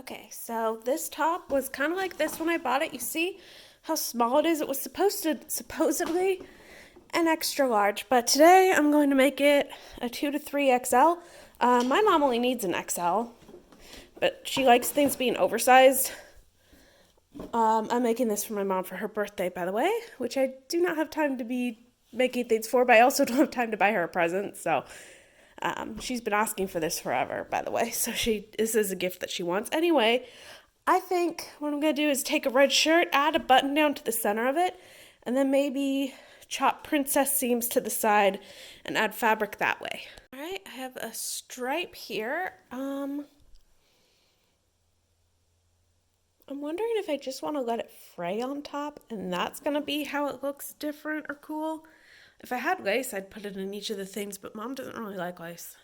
Okay, so this top was kind of like this when I bought it. You see how small it is? It was supposedly an extra large, but today I'm going to make it a 2 to 3 XL. My mom only needs an XL, but she likes things being oversized. I'm making this for my mom for her birthday, by the way, which I do not have time to be making things for, but I also don't have time to buy her a present, so she's been asking for this forever, by the way, so this is a gift that she wants. Anyway, I think what I'm going to do is take a red shirt, add a button down to the center of it, and then maybe chop princess seams to the side and add fabric that way. All right, I have a stripe here. I'm wondering if I just want to let it fray on top, and that's going to be how it looks different or cool. If I had lace, I'd put it in each of the things, but Mom doesn't really like lace.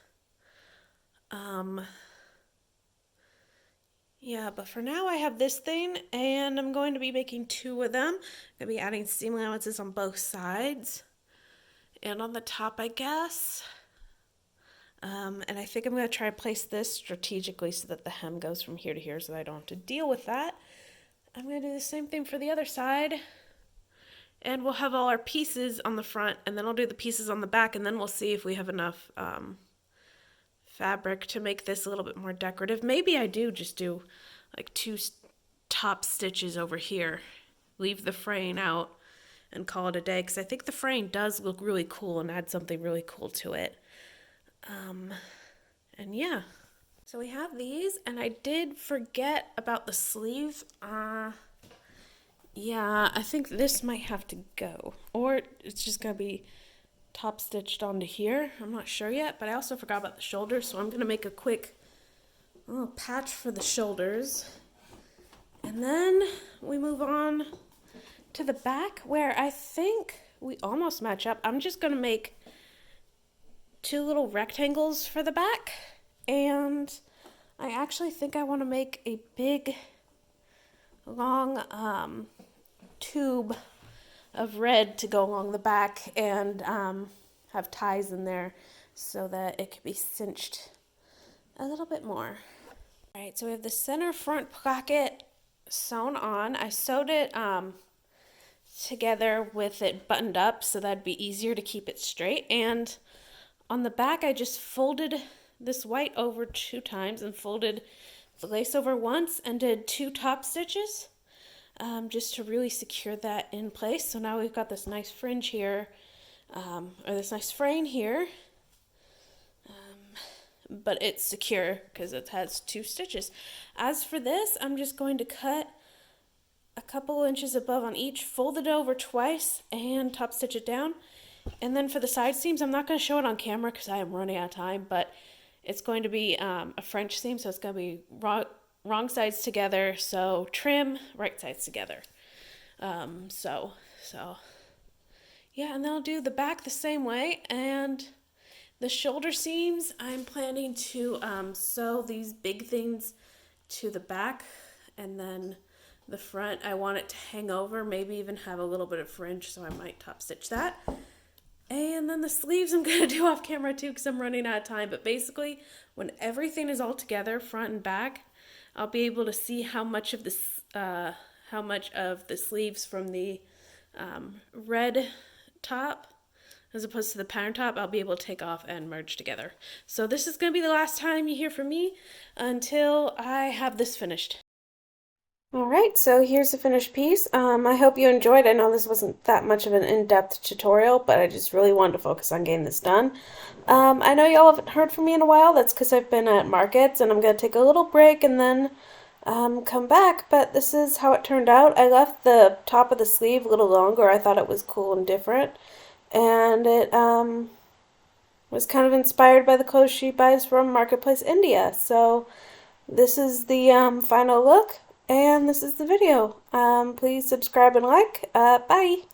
Yeah, but for now I have this thing, and I'm going to be making 2 of them. I'm going to be adding seam allowances on both sides and on the top, I guess. And I think I'm going to try to place this strategically so that the hem goes from here to here so that I don't have to deal with that. I'm going to do the same thing for the other side. And we'll have all our pieces on the front, and then I'll do the pieces on the back, and then we'll see if we have enough fabric to make this a little bit more decorative. Maybe I do just do like 2 top stitches over here, leave the fraying out, and call it a day, because I think the fraying does look really cool and add something really cool to it. And yeah, so we have these, and I did forget about the sleeve. Yeah, I think this might have to go, or it's just gonna be top stitched onto here. I'm not sure yet, but I also forgot about the shoulders, so I'm gonna make a quick little patch for the shoulders. And then we move on to the back, where I think we almost match up. I'm just gonna make 2 little rectangles for the back, and I actually think I want to make a big long tube of red to go along the back, and have ties in there so that it can be cinched a little bit more. All right, so we have the center front pocket sewn on. I sewed it together with it buttoned up so that'd be easier to keep it straight, and on the back I just folded this white over 2 times and folded the lace over once and did 2 top stitches just to really secure that in place. So now we've got this nice fringe here, or this nice fraying here, but it's secure because it has 2 stitches. As for this, I'm just going to cut a couple inches above on each, fold it over twice, and top stitch it down. And then for the side seams, I'm not going to show it on camera because I am running out of time, but it's going to be a French seam, so it's going to be wrong sides together, so trim, right sides together. So yeah, and then I'll do the back the same way, and the shoulder seams, I'm planning to sew these big things to the back, and then the front, I want it to hang over, maybe even have a little bit of fringe, so I might top stitch that. And then the sleeves I'm going to do off camera too because I'm running out of time. But basically, when everything is all together, front and back, I'll be able to see how much of the sleeves from the red top, as opposed to the pattern top, I'll be able to take off and merge together. So this is going to be the last time you hear from me until I have this finished. Alright, so here's the finished piece. I hope you enjoyed. I know this wasn't that much of an in-depth tutorial, but I just really wanted to focus on getting this done. I know y'all haven't heard from me in a while. That's because I've been at markets, and I'm going to take a little break and then come back, but this is how it turned out. I left the top of the sleeve a little longer. I thought it was cool and different, and it was kind of inspired by the clothes she buys from Marketplace India. So this is the final look. And this is the video. Please subscribe and like. Bye.